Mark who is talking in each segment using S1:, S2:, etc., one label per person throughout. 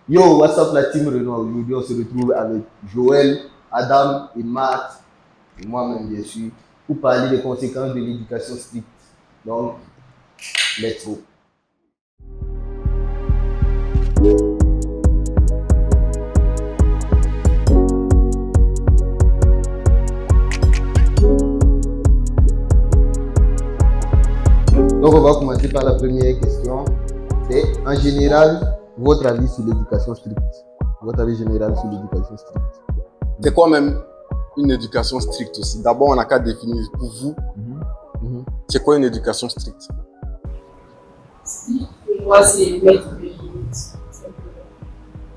S1: Yo, what's up la team Renoir? Aujourd'hui, on se retrouve avec Joël, Adam et Matt, et moi-même bien sûr, pour parler des conséquences de l'éducation stricte. Donc, let's go. Donc, on va commencer par la première question. C'est en général, votre avis sur l'éducation stricte. Votre avis général sur l'éducation stricte.
S2: C'est quoi même une éducation stricte aussi? D'abord, on n'a qu'à définir pour vous. C'est quoi une éducation stricte?
S3: Pour moi, c'est mettre des limites.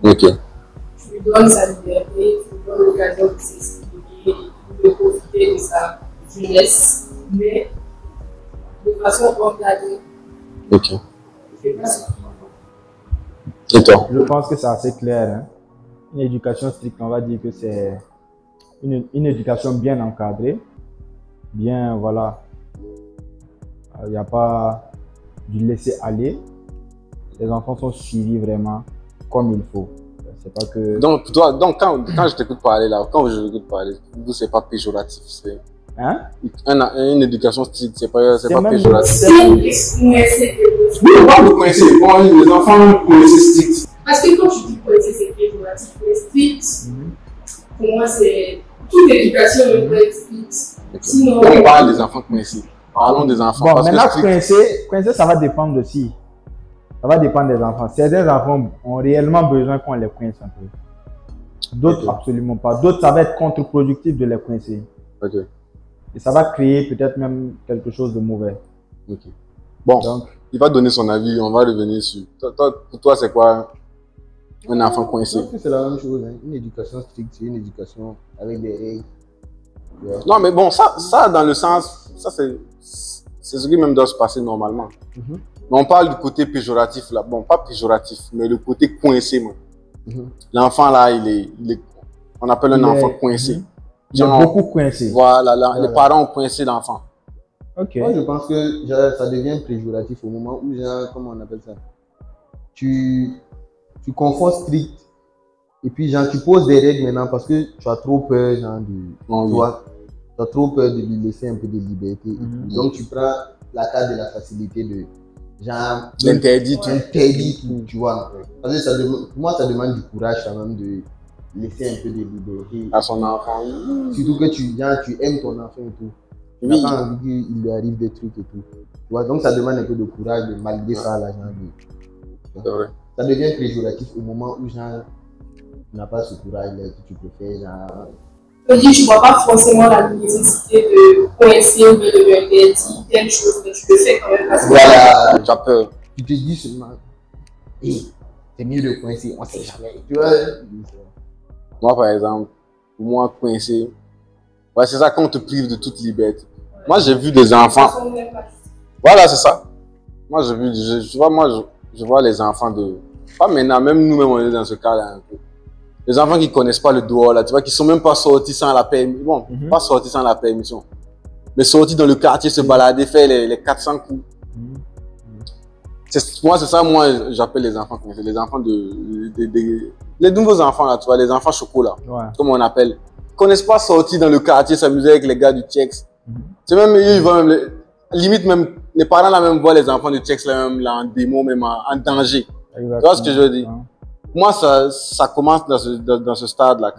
S2: Ok.
S3: Tu lui donnes sa liberté, tu lui donnes l'occasion de s'exprimer, de profiter de sa jeunesse, mais de façon encadrée.
S2: Ok.
S3: C'est pas ce
S2: Et toi?
S4: Je pense que c'est assez clair. Hein. Une éducation stricte, on va dire que c'est une éducation bien encadrée. Bien, voilà. Il n'y a pas du laisser aller. Les enfants sont suivis vraiment comme il faut. C'est pas que...
S2: Donc, pour toi, donc quand je t'écoute parler là, quand je t'écoute parler, pour vous, c'est pas péjoratif. C'est
S4: Hein?
S2: une éducation stricte, c'est pas
S4: même-
S2: péjoratif.
S3: Si on coincer quelque chose.
S2: Oui, on parle de coincer. Bon, les enfants coincés stricts.
S3: Parce que quand tu dis coincer, c'est péjoratif, mais strict, pour moi, c'est toute éducation peut être stricte. Sinon,
S2: On parle des enfants coincés. Parlons des enfants.
S4: Bon,
S2: parce que
S4: maintenant,
S2: strict,
S4: coincer, ça va dépendre aussi. Ça va dépendre des enfants. Certains enfants ont réellement besoin qu'on les coince un peu. D'autres,
S2: Ok.
S4: absolument pas. D'autres, ça va être contre-productif de les coincer.
S2: ok.
S4: Et ça va créer peut-être même quelque chose de mauvais.
S2: Ok. Bon,
S4: Donc,
S2: il va donner son avis, on va revenir sur. Pour toi, c'est quoi un enfant coincé?
S1: Je pense que c'est la même chose. Hein. Une éducation stricte, c'est une éducation avec des règles. Ouais.
S2: Non, mais bon, ça dans le sens, ça c'est ce qui même doit se passer normalement.
S1: Mhm.
S2: Mais on parle du côté péjoratif là. Bon, pas péjoratif, mais le côté coincé, moi.
S1: Mhm.
S2: L'enfant là, il est, on appelle un
S4: Il
S2: enfant
S4: est-
S2: coincé.
S4: il y a
S2: Genre,
S4: beaucoup coincé.
S2: Voilà, les
S1: Voilà.
S2: parents ont coincé l'enfant.
S4: Ok.
S1: Moi, je pense que genre, ça devient péjoratif au moment où, genre, comment on appelle ça? Tu confonds strict et puis genre, tu poses des règles maintenant parce que tu as trop peur genre,
S2: Non, oui.
S1: tu as trop peur de lui laisser un peu de liberté.
S4: Mhm.
S1: Donc tu prends la carte de la facilité de genre
S2: L'interdit,
S1: tu interdis tout, tu vois. Parce que pour moi, ça demande du courage quand même de laisser un peu de liberté.
S2: à son enfant.
S1: Surtout que tu aimes ton enfant et tout. Tu
S2: Oui.
S1: n'as pas envie qu'il lui arrive des trucs et tout. Tu vois, donc ça demande un peu de courage de malgré ça, la genre,
S2: C'est vrai.
S1: ça devient péjoratif au moment où genre, tu n'as pas ce courage-là que tu préfères. Genre,
S3: je dis, tu ne vois pas forcément la nécessité de coincer ou de lui interdire telle chose, mais tu le fais quand même parce que
S1: voilà,
S2: Tu as peur.
S1: tu te dis seulement, hey, c'est mieux de coincer, on sait jamais. Tu vois,
S2: Moi, par exemple, pour moi, coincé, ouais, c'est ça qu'on te prive de toute liberté. Moi, j'ai vu des enfants.
S3: ça ne même pas juste.
S2: Voilà, c'est ça. Moi, j'ai vu, je vois, je vois les enfants de. Pas maintenant, même nous-mêmes, on est dans ce cas-là un peu. Les enfants qui connaissent pas le dehors, là, tu vois, qui sont même pas sortis sans la permission. Bon, pas sortis sans la permission. Mais sortis dans le quartier, se balader, faire les 400 coups. Moi, c'est ça, moi, j'appelle les enfants coincés. Les enfants les nouveaux enfants, là, tu vois, les enfants chocolat,
S4: Ouais.
S2: comme on appelle. Ils connaissent pas sortir dans le quartier, s'amuser avec les gars du Tchex. C'est même, ils vont même, limite même, les parents là même voient les enfants du Tchex là même là en démo, même en danger. Tu vois ce que je veux dire? Moi, ça commence dans ce stade-là.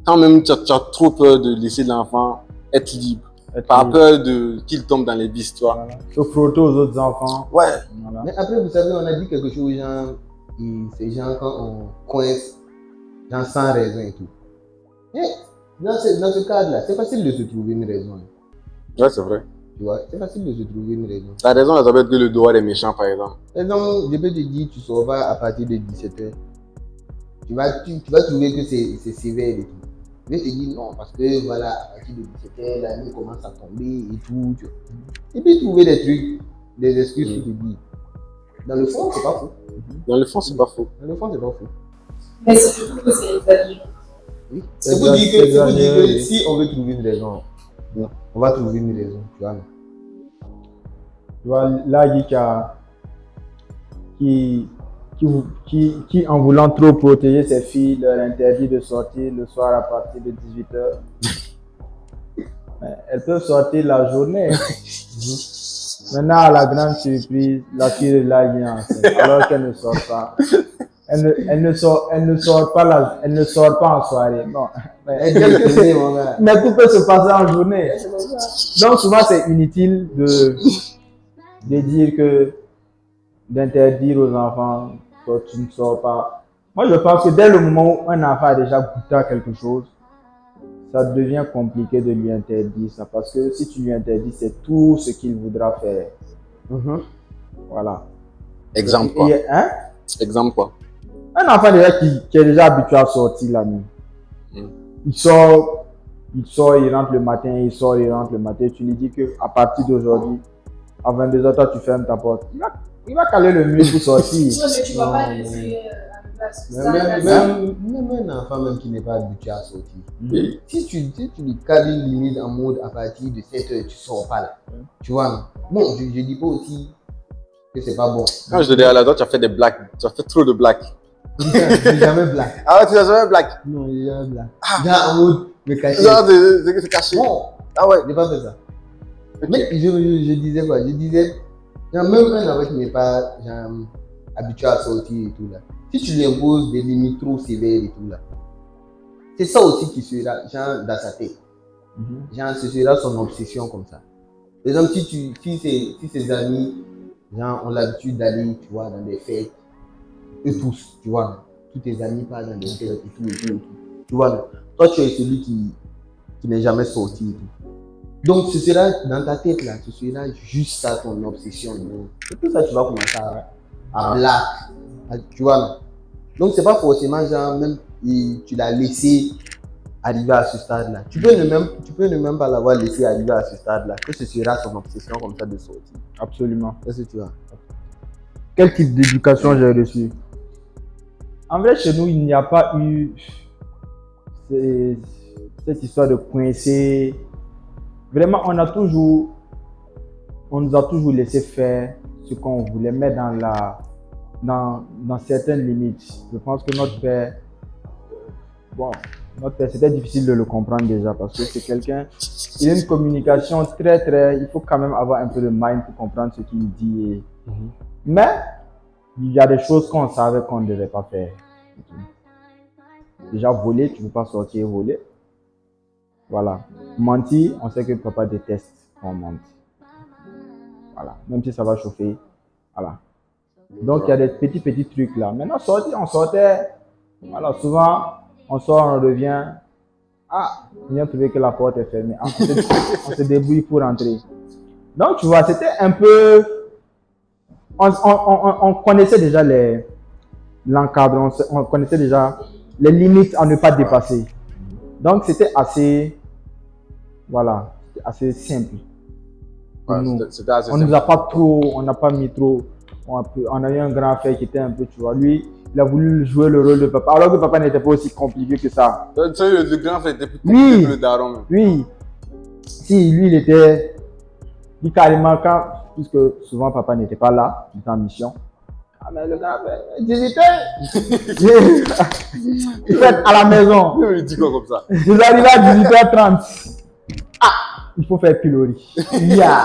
S2: Quand même tu as trop peur de laisser l'enfant être libre. Pas peur qu'il tombe dans les vices, tu vois.
S4: Voilà. Se frotter aux autres enfants.
S2: Ouais.
S4: Voilà.
S1: mais après, vous savez, on a dit quelque chose, genre, c'est genre quand on coince, genre sans raison et tout. Mais dans ce cadre-là, c'est facile de se trouver une raison. Hein.
S2: Ouais, c'est vrai.
S1: Tu vois, c'est facile de se trouver une raison.
S2: La raison, ça peut être que le dehors est méchant, par exemple.
S1: Par exemple, je peux te dire, tu sors pas à partir de 17h. Tu vas trouver que c'est sévère et tout. Je vais te dire non, parce que voilà, à partir de 17h, la nuit commence à tomber et tout. Tu vois. Et puis trouver des trucs, des excuses pour te dire. Dans le fond, c'est pas faux.
S2: Dans le fond, c'est pas faux.
S1: Dans le fond, c'est pas faux.
S3: Mais c'est surtout que c'est exagéré.
S1: Oui. C'est pour dire que si on veut trouver une raison, on va trouver une raison. Tu vois, non?
S4: Tu vois, là, il dit qu'il qui, en voulant trop protéger ses filles, leur interdit de sortir le soir à partir de 18h. Elles peuvent sortir la journée. Maintenant, à la grande surprise, la fille là vient enceinte, alors qu'elle ne sort pas. Elle ne sort pas en soirée. Non. Mais tout peut se passer en journée. Donc souvent c'est inutile de dire que d'interdire aux enfants que tu ne sors pas. Moi je pense que dès le moment où un enfant a déjà goûté à quelque chose, ça devient compliqué de lui interdire ça, parce que si tu lui interdis, c'est tout ce qu'il voudra faire. Voilà.
S2: Exemple quoi?
S4: Hein?
S2: Exemple quoi?
S4: Un enfant déjà qui est déjà habitué à sortir la nuit. Il sort, il rentre le matin, il rentre le matin. Tu lui dis que à partir d'aujourd'hui, à 22h, toi tu fermes ta porte. Il va caler le mur pour sortir.
S3: Mais tu vas pas laisser
S1: même un enfant même qui n'est pas habitué à sortir. Si tu lui cales une limite en mode à partir de 7h, tu sors pas là. Tu vois, non? Bon, je dis pas aussi que c'est pas bon.
S2: Quand je te dis à la date, tu as fait des blagues. Tu as fait trop de blagues.
S1: J'ai jamais blague.
S2: Ah ouais, tu n'as jamais blague?
S1: Non, j'ai jamais blague. Genre en mode me cacher.
S2: Genre c'est caché.
S1: Bon,
S2: Ah ouais.
S1: j'ai pas fait ça. Mais je disais quoi? Je disais, genre, même un enfant qui n'est pas genre, habitué à sortir et tout là, si tu lui imposes des limites trop sévères et tout là, c'est ça aussi qui sera genre dans sa tête. Genre, ce sera son obsession comme ça. Par exemple, si ses amis genre, ont l'habitude d'aller, tu vois, dans des fêtes, eux tous, tu vois, tous tes amis partent dans des fêtes et tout. Tu vois, toi tu es celui qui n'est jamais sorti et tout. Donc ce sera dans ta tête là, ce sera juste ça ton obsession. C'est tout ça tu vas commencer à blague, tu vois. Non? Donc c'est pas forcément genre même tu l'as laissé arriver à ce stade là. Tu peux ne même pas l'avoir laissé arriver à ce stade là, que ce sera son obsession comme ça de sortir.
S4: Absolument.
S1: Qu'est-ce que tu vois?
S4: Quel type d'éducation j'ai reçu? En vrai, chez nous, il n'y a pas eu cette histoire de coincer. Vraiment, on nous a toujours laissé faire ce qu'on voulait, mais dans certaines limites. Je pense que notre père, c'était difficile de le comprendre déjà, parce que c'est quelqu'un, il a une communication il faut quand même avoir un peu de mind pour comprendre ce qu'il dit. Mais, il y a des choses qu'on savait qu'on ne devait pas faire. Déjà, voler, tu ne peux pas sortir voler. Voilà. Mentir, on sait que papa déteste quand on ment. Voilà. Même si ça va chauffer. Voilà. Donc, il y a des petits trucs là. Maintenant, sortir, on sortait. Voilà. Souvent, on sort, on revient. Ah, on vient trouver que la porte est fermée. Ah, on se débrouille pour rentrer. Donc, tu vois, c'était un peu... On connaissait déjà l'encadrement, on connaissait déjà les limites à ne pas dépasser. Donc, c'était assez... Voilà, assez simple.
S2: Ouais,
S4: nous.
S2: C'était assez
S4: On
S2: simple.
S4: nous a pas trop, on n'a pas mis trop. On a eu un grand frère qui était un peu, tu vois, lui, il a voulu jouer le rôle de papa, alors que papa n'était pas aussi compliqué que ça.
S2: Tu sais, le grand frère était plus compliqué que le daron. Même.
S4: Oui. Si, lui, il était. Lui, carrément, puisque souvent papa n'était pas là, il était en mission. Ah, mais le gars, 18h, il fait à la maison.
S2: Il dit quoi comme ça?
S4: Ils arrivent à 18h30. Ah, il faut faire pilori. Yeah.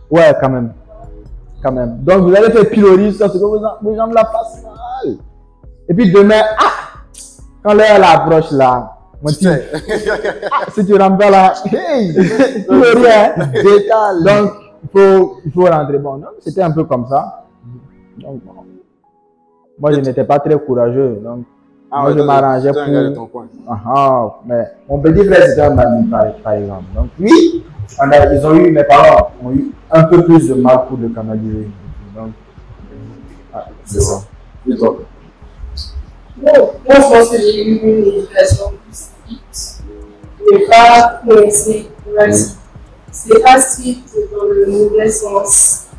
S4: Ouais, quand même. Quand même. Donc, vous allez faire pilori, ça, c'est que vos jambes la fassent mal. Et puis demain, quand l'heure approche là, mon petit, si tu rentres pas là, hey, pilori, hein, décale. Donc, il faut rentrer. Bon, non, c'était un peu comme ça. Donc, bon. Moi, je n'étais pas très courageux. Donc, moi, je m'arrangeais pour. Mais mon petit frère, c'était un ami, par exemple. Donc, oui, mes parents ont eu un peu plus de mal pour le canaliser. Donc,
S2: c'est ça.
S3: Et toi? Bon, moi, je pense que j'ai eu une éducation plus stricte, mais pas coincée. C'est pas strict dans le mauvais sens.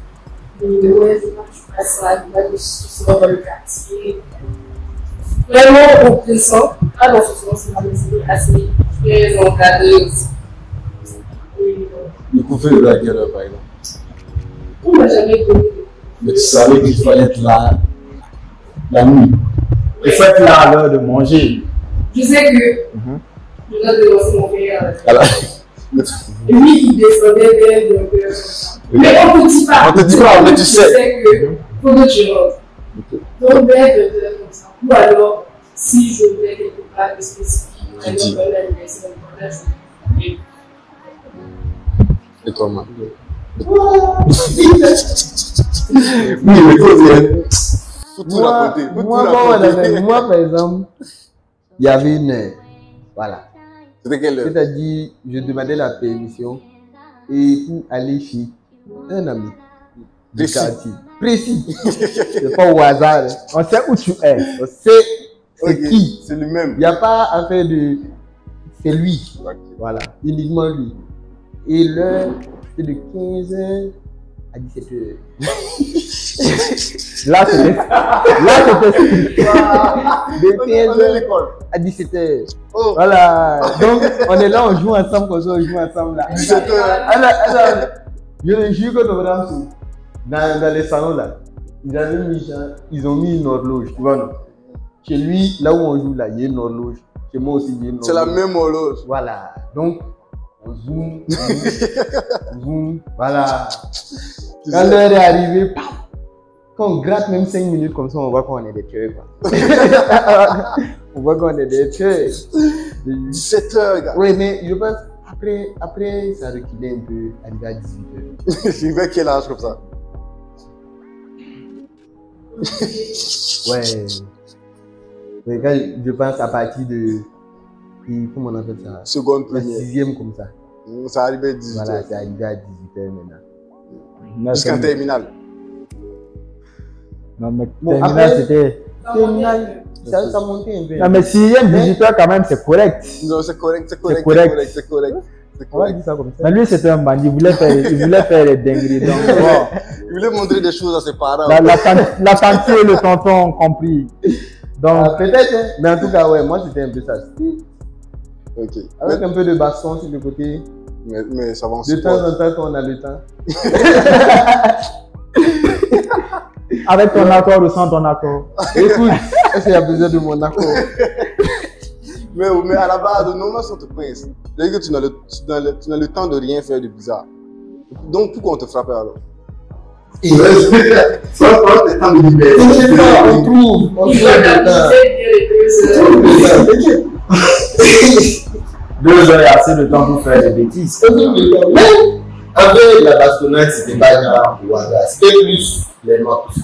S3: Ouais, c'est pas que tu passes la vie, là, que tu sors dans le quartier. Vraiment oppressant, pas dans ce sens-là, mais c'est assez très encadré aussi.
S2: Le coup fait de la gueule, par exemple.
S3: On m'a jamais donné de
S2: Mais tu savais qu'il fallait être là la nuit.
S4: Il faut être là à l'heure de manger.
S3: Je sais que je dois devancer mon père.
S2: Alors,
S3: Lui, il descendait vers le cœur. Mais on ne te dit pas.
S2: On te dit pas, mais tu sais.
S3: Que faut que tu rentres. Donc, vers 2 heures comme ça. Ou alors, si je vais quelque part de spécifique, par exemple, un anniversaire,
S2: et toi, man? Oui, mais toi, faut tout raconter.
S1: Moi, par exemple, il y avait une. Voilà.
S2: C'était quelle heure?
S1: C'est-à-dire, je demandais la permission et pour aller chez un ami du quartier. Précis. C'est pas au hasard.
S4: On sait où tu es.
S1: On sait c'est qui.
S2: C'est lui-même.
S1: Il n'y a pas à faire de. C'est lui.
S2: Okay.
S1: Voilà. Uniquement lui. Et l'heure, c'était de 15h à 17h. Là, c'était. De 15h à 17h.
S2: Oh.
S1: Voilà. Donc, on est là, on joue ensemble comme ça, on joue ensemble là.
S2: 17h.
S1: Alors, je le jure que dans les salons là, ils ont mis une horloge, tu vois, non? Chez lui, là où on joue là, il y a une horloge. Chez moi aussi, il y a une horloge.
S2: C'est la même horloge.
S1: Voilà. Donc, on zoom, on zoom, voilà. Quand l'heure est arrivée, paf, quand on gratte même 5 minutes comme ça, on voit qu'on est des tueurs, quoi. On voit qu'on est des tueurs.
S2: 17h, gars.
S1: Oui, mais je pense, après ça reculait un peu, arrivé à 18h.
S2: J'ai vu quel âge comme ça?
S1: Ouais. Mais quand je pense à partir de. Comment on appelle ça?
S2: Seconde
S1: La
S2: première.
S1: 6e comme ça.
S2: Ça arrivait à 18h.
S1: Voilà, c'est arrivé à 18h maintenant.
S2: Jusqu'en terminale.
S4: Non, mais
S1: Bon,
S4: terminal,
S1: après-
S4: c'était.
S1: Terminal, ça montait un peu.
S4: Non, mais 6e, 18h quand même, c'est correct.
S2: Non, c'est correct, c'est correct,
S4: C'est correct.
S2: c'est correct. C'est
S1: On va
S2: correct.
S1: dire ça comme ça.
S4: Mais lui, c'était un bandit. Il voulait faire les dingueries. Donc, bon,
S2: Il voulait montrer des choses à ses parents.
S4: la tante et le tonton ont compris. Donc,
S1: Peut-être, hein. Mais en tout cas, ouais, moi c'était un peu ça.
S2: Ok.
S1: Avec un peu de baston sur le côté.
S2: Mais ça va en
S1: De temps
S2: support.
S1: en temps, quand on a le temps.
S4: avec ton accord ou sans ton accord.
S1: Écoute, est-ce qu'il y a besoin de mon accord?
S2: Mais à la base, normalement, ça te pince. C'est-à-dire que tu n'as le temps de rien faire de bizarre. Donc, pourquoi on te frappait alors?
S1: Il reste. Soit le temps de liberté. On trouve le temps.
S4: 2 heures et assez de temps pour faire des bêtises.
S1: Même avec la bastonnade, c'était pas genre au hasard. C'était plus les notes.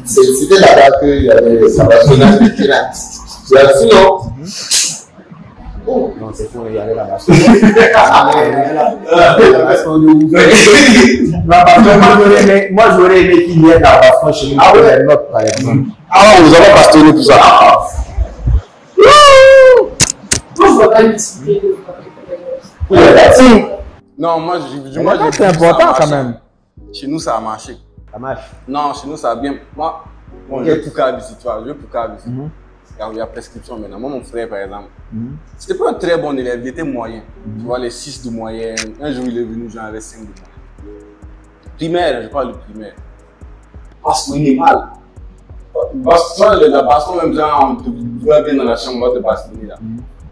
S1: C'était là-bas qu'il y avait la bastonnade de pirate. Sinon. Oh, non, c'est faux, il y avait la bastonnade. La bastonnade de
S4: Moi, j'aurais aimé qu'il y ait la baston chez nous. Ah ouais, les notes, par exemple.
S2: Ah, vous avez bastonné pour ça.
S3: Moi, je vois pas l'utilité de
S2: Non, moi,
S4: C'est important quand même.
S2: Chez nous, ça a marché.
S1: Ça marche.
S2: Non, chez nous, ça a bien. Moi, bon, je vais pour Kaab ici, tu vois. Je vais pour Kaab ici. Il y a prescription maintenant. Moi, mon frère, par exemple, c'était pas un très bon élève, il était moyen. Tu vois, les 6 de moyenne. Un jour, il est venu, j'en avais 5 de moyenne. Primaire, je parle de primaire. Parce qu'il est mal. Parce que tu vois, la baston, même genre, on te voit bien dans la chambre, on va te bastonner là.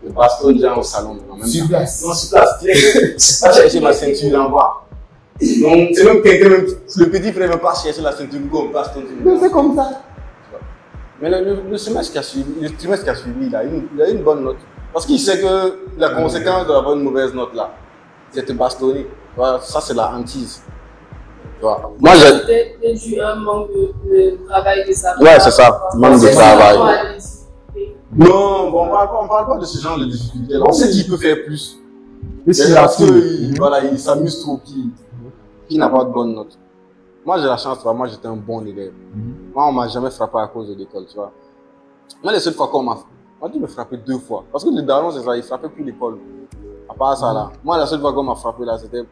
S2: Le baston, genre, au salon.
S1: Sur place.
S2: Non, sur place. Pas chercher ma ceinture en bas. Donc, c'est même quelqu'un, même le petit frère ne veut pas chercher la ceinture comme baston.
S1: Mais c'est comme ça.
S2: Mais le semestre qui a suivi, le trimestre qui a suivi, il a une bonne note. Parce qu'il sait que la conséquence d'avoir une mauvaise note là, c'est te bastonner. Voilà, ça, c'est la hantise. Tu vois. Moi, j'ai.
S3: peut-être dû un manque de travail de sa part.
S2: Ouais, c'est ça, manque de travail.
S3: travail.
S2: Non, bon, on parle pas de ce genre de difficultés. On sait qu'il peut faire plus.
S4: Plus
S2: C'est
S4: qu'il a
S2: parce
S4: su.
S2: qu'il s'amuse trop, qu'il n'a pas de bonne note. Moi, j'ai la chance, tu vois, moi, j'étais un bon élève. Moi, on m'a jamais frappé à cause de l'école, tu vois. Moi, les seules fois qu'on m'a dû me frapper 2 fois. Parce que le daron, c'est ça, il frappait plus l'école. À part ça, là. Moi, la seule fois qu'on m'a frappé, là, c'était,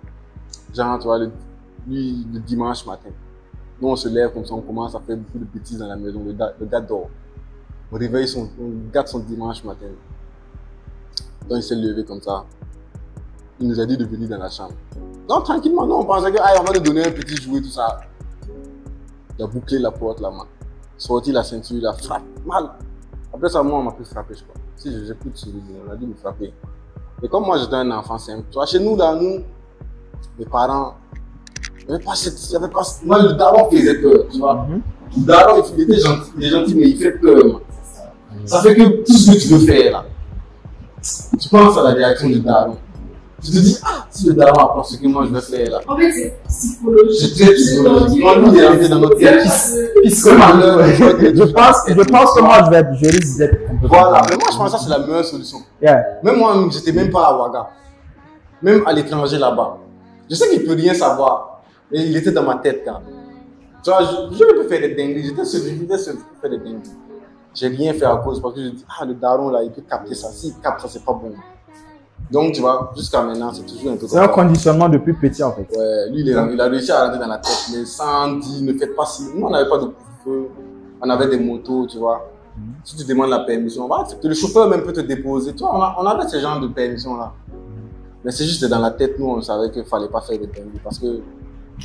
S2: genre, tu vois, le dimanche matin. Nous, on se lève comme ça, on commence à faire beaucoup de bêtises dans la maison. Le gars dort. On garde son dimanche matin. Donc, il s'est levé comme ça. Il nous a dit de venir dans la chambre. Non, tranquillement, non, on pensait que, on va lui donner un petit jouet, tout ça. Il a bouclé la porte, la main. Sorti la ceinture, il a frappé mal. Après ça, moi, on m'a plus frappé, je crois. Si j'ai plus de souvenir, on a dû me frapper. Et comme moi, j'étais un enfant simple, tu vois, chez nous, là, nous, mes parents, il n'y avait pas, moi, le daron faisait peur, tu vois. Le daron, il était gentil, mais il fait peur, man. Ça fait que tout ce que tu veux faire, là, tu penses à la réaction du daron. Tu te dis, ah, si le daron apprend ce que moi je vais faire, là.
S3: En fait, c'est psychologique.
S2: C'est très psychologique. On nous est rentré dans notre tête.
S4: Je pense que moi, je risque d'être un peu.
S2: Voilà, mais moi, je pense que ça, c'est la meilleure solution.
S4: Yeah.
S2: Même moi, j'étais même pas à Ouaga. Même à l'étranger là-bas. Je sais qu'il peut rien savoir. Mais il était dans ma tête, quand même. Tu vois, je ne peux faire des dingueries. J'étais seul pour faire des dingueries. J'ai rien fait à cause parce que je dis, ah, le daron là, il peut capter ça. S'il capte ça, c'est pas bon. Donc, tu vois, jusqu'à maintenant, c'est toujours un peu.
S4: C'est un conditionnement depuis petit en fait.
S2: Ouais, lui, il a réussi à rentrer dans la tête, mais sans dire, ne faites pas si. Nous, on n'avait pas de couvre-feu, on avait des motos, tu vois. Si tu demandes la permission, on va accepter. Le chauffeur même peut te déposer. Tu vois, on avait ce genre de permission là. Mais c'est juste dans la tête, nous, on savait qu'il ne fallait pas faire des dingueries parce que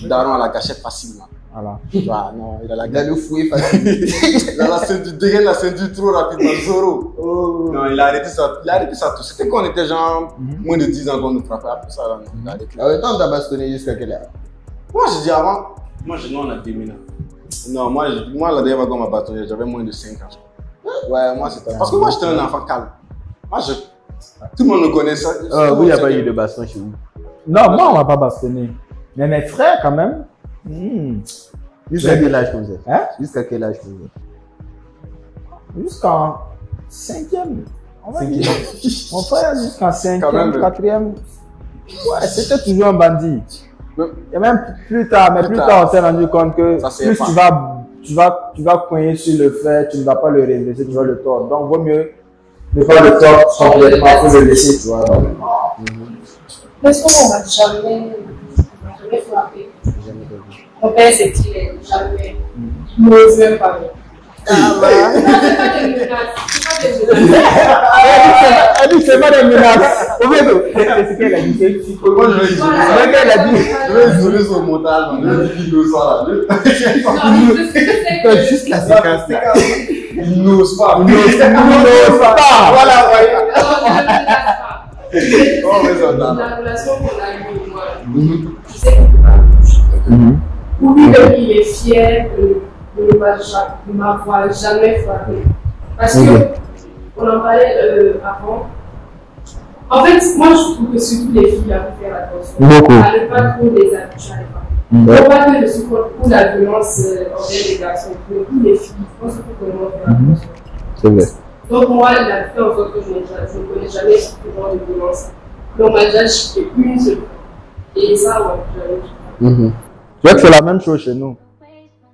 S2: daron a la gâchette facilement.
S4: Voilà.
S2: Tu vois, non, il a la
S1: Il a le fouet facile.
S2: il a la ceinture, dégaine la ceinture trop rapidement, Zoro.
S1: Oh.
S2: Non, il a arrêté ça tout. C'était quand on était genre moins de 10 ans qu'on nous frappait. Après ça, là, non, il a arrêté.
S1: En même temps, t'as bastonné jusqu'à quelle heure?
S2: Moi, je dis avant, moi, on a déménagé. Non, moi, la dernière fois qu'on m'a bastonné, j'avais moins de 5 ans. Ouais, moi, c'était. Parce que moi, j'étais un enfant calme. Moi, tout le monde me connaît ça.
S1: Vous, il n'y a pas eu de baston chez vous?
S4: Non, moi, on m'a pas bastonné. Mais mes frères, quand même.
S1: Jusqu'à quel âge vous êtes?
S4: Hein?
S1: Jusqu'à quel âge vous êtes?
S4: Jusqu'en 5e. Mon frère, jusqu'en 5e, 4e. Ouais, c'était toujours un bandit. Et même plus tard, on s'est rendu compte que plus tu vas coigner sur le fait, tu ne vas pas le redresser, tu vas le tordre. Donc, vaut mieux ne pas le tordre complètement pour le laisser, tu vois.
S3: Mais ce qu'on m'a jamais frappé. Mon père, c'est qu'il est jamais. Il n'ose même pas. C'est pas des menaces.
S4: Elle dit c'est pas des menaces. Au fait, c'est ce qu'elle a dit.
S2: Moi, je vais isoler son montage, je vais dire qu'il n'ose pas là.
S1: Juste la séquence là.
S2: Il n'ose pas.
S4: Voilà,
S3: la relation qu'on a eue, moi, je sais qu'il ne peut pas bouger. Pour lui-même, il est fier de ne m'avoir jamais frappé. Parce que, on en parlait avant. En fait, moi, je trouve que surtout les filles, à faire attention. À ne pas trop les habituer à les frapper. Non pas que je suis contre la violence envers les garçons, mais pour les filles, je pense qu'il faut vraiment faire attention.
S1: C'est vrai.
S3: Donc, moi, il a fait en sorte que je ne connais jamais ce genre de violence. Donc, on m'a déjà chiffré une seule fois. Et ça, ouais, j'avais.
S4: Tu vois que c'est la même chose chez nous.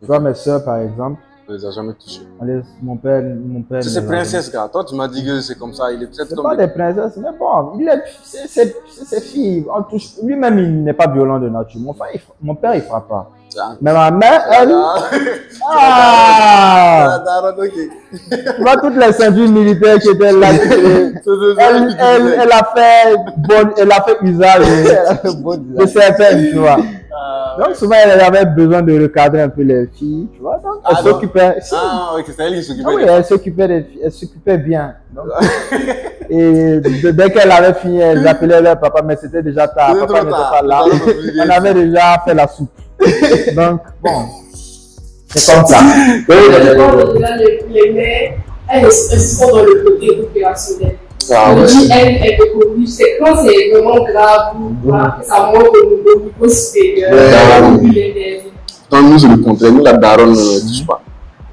S4: Tu vois, mes soeurs, par exemple.
S2: On les a jamais touchés.
S4: Mon père.
S2: C'est ces princesses, gars. Toi, tu m'as dit que c'est comme ça. Il est peut-être comme.
S4: C'est pas des princesses, mais bon, c'est ses filles. On touche. Lui-même, il n'est pas violent de nature. Mon père, il frappe pas. Mais ma mère, elle. Tu vois toutes les ceintures militaires qui étaient là. Elle a fait usage de certaines, tu vois. Donc souvent elle avait besoin de recadrer un peu les filles, tu vois. Donc elle s'occupait.
S2: Ah oui, c'est elle qui s'occupait.
S4: Oui, elle s'occupait des filles, elle s'occupait bien. Donc, et dès qu'elle avait fini, elle appelait leur papa, mais c'était déjà tard. Papa n'était pas là. On avait déjà fait la soupe. Donc bon, c'est comme ça.
S3: Les mères, elles sont dans le côté opérationnel. Elle peut corriger. C'est quand c'est vraiment grave, ça monte au niveau supérieur.
S2: Dans nous, c'est le contraire. Nous, la daronne ne touche pas.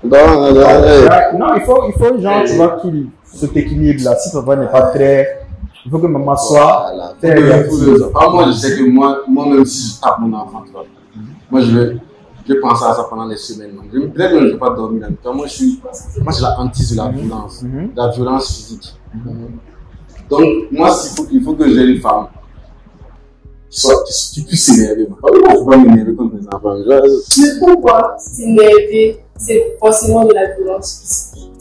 S4: Non, il faut genre, tu vois, qu'il s'équilibre là. Si papa n'est pas très. Il faut que maman soit très réactive.
S2: Moi, je sais que moi-même, si je tape mon enfant, tu vois, moi, je vais penser à ça pendant les semaines. Peut-être que je ne vais pas dormir la nuit. Moi, j'ai la hantise de la violence, la violence physique. Donc, moi, il faut que j'ai une femme qui puisse s'énerver. Moi, je ne peux pas m'énerver comme mes enfants.
S3: Mais pourquoi s'énerver, c'est forcément de la violence physique?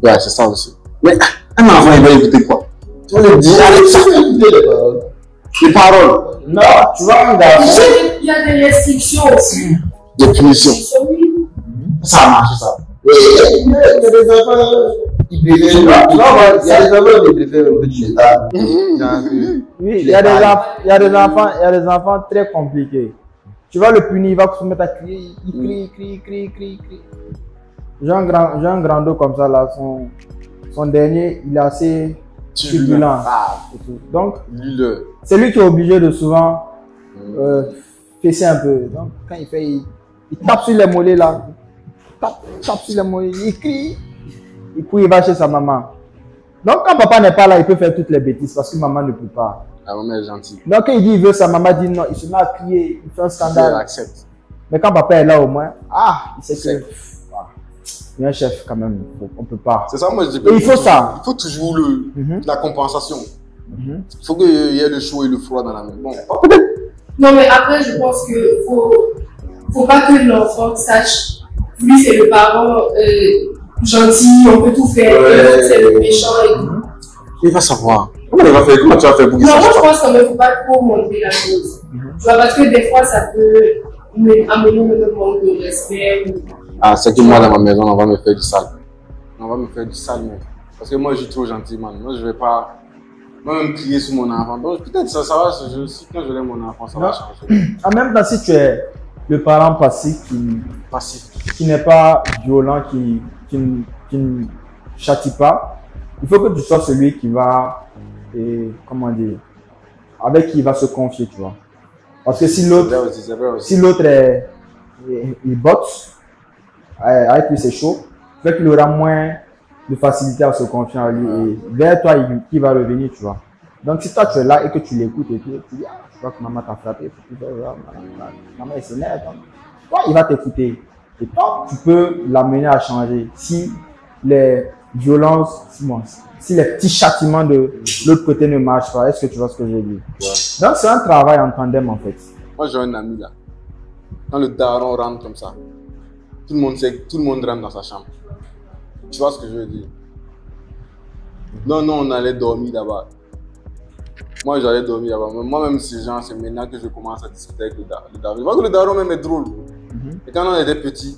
S2: Ouais, c'est ça aussi. Mais un enfant, il va écouter quoi? Tu vas lui dire, arrête ça, il va écouter les paroles.
S4: Non, tu vois,
S3: il y a des restrictions aussi.
S2: Des punitions.
S3: Oui.
S2: Ça a marché, ça.
S1: Il y a des enfants qui préfèrent. Il y a des enfants qui préfèrent un peu de chétard.
S4: Oui, il y a des enfants très compliqués. Tu vas le punir, il va se mettre à crier, il crie. J'ai un grand dos comme ça là, son dernier, il est assez turbulent. Donc, c'est lui qui est obligé de souvent fesser un peu. Donc, quand il fait, il tape sur les mollets là, tape sur les mollets, il crie, et puis il va chez sa maman. Donc, quand papa n'est pas là, il peut faire toutes les bêtises parce que maman ne peut pas.
S2: La maman est gentille.
S4: Donc, quand il dit il veut, sa maman dit non, il se met à crier, il fait un scandale.
S2: Elle accepte.
S4: Mais quand papa est là au moins, il sait que il y a un chef quand même, on peut pas.
S2: C'est ça, moi je dis.
S4: Et il faut ça.
S2: Il faut toujours la compensation. Il faut qu'il y ait le chaud et le froid dans la main. Bon.
S3: Non, mais après, je pense que faut pas que l'enfant sache, lui c'est le parent gentil, on peut tout faire, et l'autre c'est le méchant et tout.
S2: Il va savoir. Comment tu vas faire pour que
S3: Non,
S2: ça
S3: moi je pense qu'il ne faut pas trop montrer la chose. Tu vois, parce que des fois ça peut amener le manque de respect.
S2: C'est que moi dans ma maison, on va me faire du sale. On va me faire du sale, mec. Parce que moi je suis trop gentil, man. Moi je vais pas. Moi-même crier sur mon enfant. Donc peut-être ça va, si quand je lève mon enfant, ça va changer.
S4: En même temps, si tu es le parent passif qui n'est pas violent, qui ne châtie pas, il faut que tu sois celui qui va, avec qui il va se confier, tu vois. Parce que si l'autre, il botte, avec lui c'est chaud, fait qu'il aura moins de facilité à se confier en lui et vers toi qui va revenir, tu vois. Donc si toi tu es là et que tu l'écoutes et puis tu dis je crois que maman t'a frappé, maman elle s'énerve, toi il va t'écouter et toi tu peux l'amener à changer si les violences, si les petits châtiments de l'autre côté ne marchent pas. Est-ce que tu vois ce que je dis? Donc c'est un travail en tandem en fait.
S2: Moi j'ai un ami là, quand le daron rentre comme ça, tout le monde sait que tout le monde rentre dans sa chambre. Tu vois ce que je veux dire? Non, on allait dormir là-bas. Moi, j'allais dormir là-bas. Moi-même, c'est maintenant que je commence à discuter avec le daron. Je vois que le daron même est drôle. Et quand on était petit,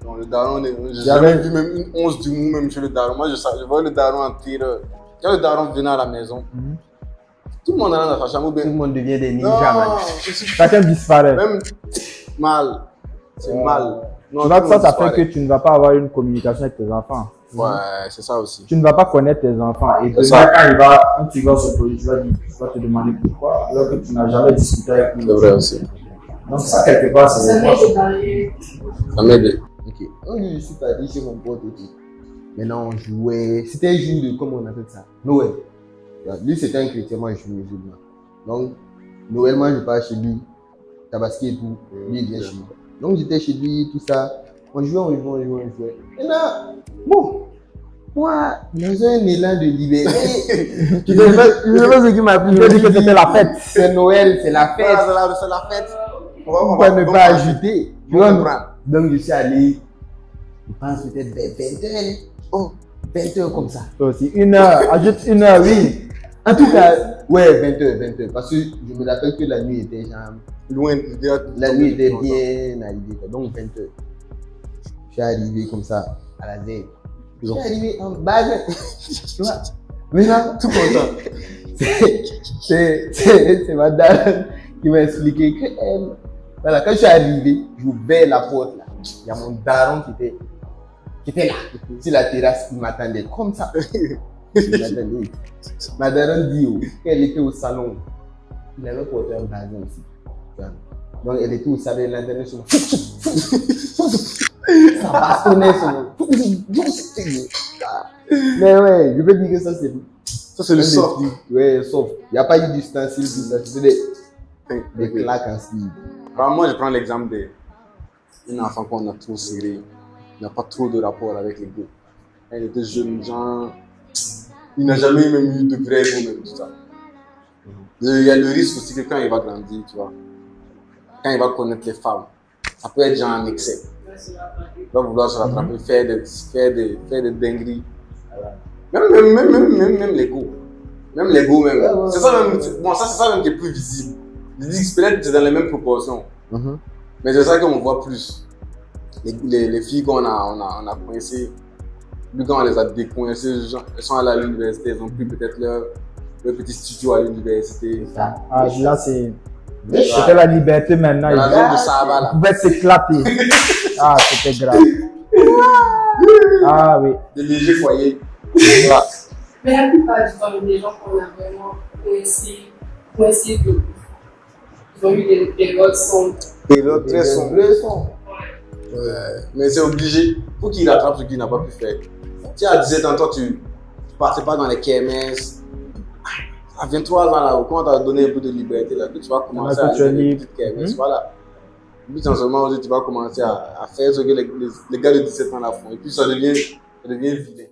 S2: le daron, j'ai jamais vu même une once d'humour même chez le daron. Moi, je vois le daron en terreur. Quand le daron venait à la maison, tout le monde allait dans sa chambre.
S1: Tout le monde devient des ninjas.
S4: Chacun disparaît.
S2: Même mal. C'est mal.
S4: Non, ça fait que tu ne vas pas avoir une communication avec tes enfants.
S2: Ouais, c'est ça aussi.
S4: Tu ne vas pas connaître tes enfants. Et demain, quand tu vas se produire, tu vas te demander pourquoi, alors que tu n'as jamais discuté avec lui.
S2: C'est vrai aussi.
S4: Donc ça, quelque part, c'est
S2: ça m'aide.
S1: Ok. Je suis parti chez mon pote et tout. Maintenant, on jouait. C'était un jour de, comment on appelle ça? Noël. Lui, c'était un chrétien, moi, je suis musulman. Donc, Noël, moi, je pars chez lui, Tabaski et tout. Lui, il vient chez moi. Donc, j'étais chez lui, tout ça. On jouait. Maintenant, bon, moi, dans un élan de liberté, je ne sais pas ce qui m'a plu.
S4: Je dis que c'était la fête.
S1: C'est Noël, c'est la fête.
S2: C'est la fête.
S1: Pourquoi ne pas ajouter? Donc, je suis allé, je pense peut-être vers 20h. Oh, 20h comme ça.
S4: Aussi, 1 heure, ajoute 1 heure, oui.
S1: En tout cas, ouais, 20h. Parce que je me rappelle que la nuit était genre.
S2: Loin.
S1: La nuit était bien arrivée. Donc 20h. Je suis arrivé comme ça à la veille. Je suis arrivé en bas. Tu vois? Maintenant, tout content. C'est ma dame qui m'a expliqué que voilà, quand je suis arrivé, j'ouvrais la porte là. Il y a mon daron qui était là, sur la terrasse, qui m'attendait comme ça. Ma daronne dit qu'elle était au salon. Il avait porté un bazin aussi. Donc elle était au salon, elle entendait son ça bastonnait son mais ouais, je peux dire que ça c'est
S2: le soft.
S1: Ouais, soft. Il n'y a pas eu d'ustensile, tout ça. C'était des claques en style.
S2: Moi, je prends l'exemple d'un enfant qu'on a trop serré. Il n'a pas trop de rapport avec les gars. Il était jeune, genre, il n'a jamais même eu de vrai goût, même tout ça. Il y a le risque aussi que quand il va grandir, tu vois, quand il va connaître les femmes, ça peut être genre en excès. Il va vouloir se rattraper, faire des dingueries. Même l'ego. Même l'ego, même. C'est ça même. Bon, ça, c'est ça même qui est plus visible. Je dis que peut-être c'est dans les mêmes proportions. Mais c'est ça qu'on voit plus. les filles qu'on a coincées, puis quand on les a décoincées, elles sont allées à l'université, elles ont pris peut-être leur petit studio à l'université.
S4: Ah, là, c'était la liberté maintenant.
S2: La zone de Saba, là.
S4: Ils pouvaient s'éclater. Ah, c'était grave. Ah oui.
S2: De légers foyers. Voilà.
S3: Mais la plupart du temps, des gens qu'on a vraiment coincés de ouf. Ils ont eu des périodes sombres.
S2: Période très sombre.
S3: Ouais.
S2: Mais c'est obligé. Faut qu'il rattrape ce qu'il n'a pas pu faire. Tu à 17 ans, toi, tu partais pas dans les KMS. À 23 ans, là, quand on t'a donné un peu de liberté, là, tu vas commencer à aller dans les petites KMS. Voilà. Puis, seulement, tu vas commencer à faire ce que les gars de 17 ans là font. Et puis, ça devient vilain.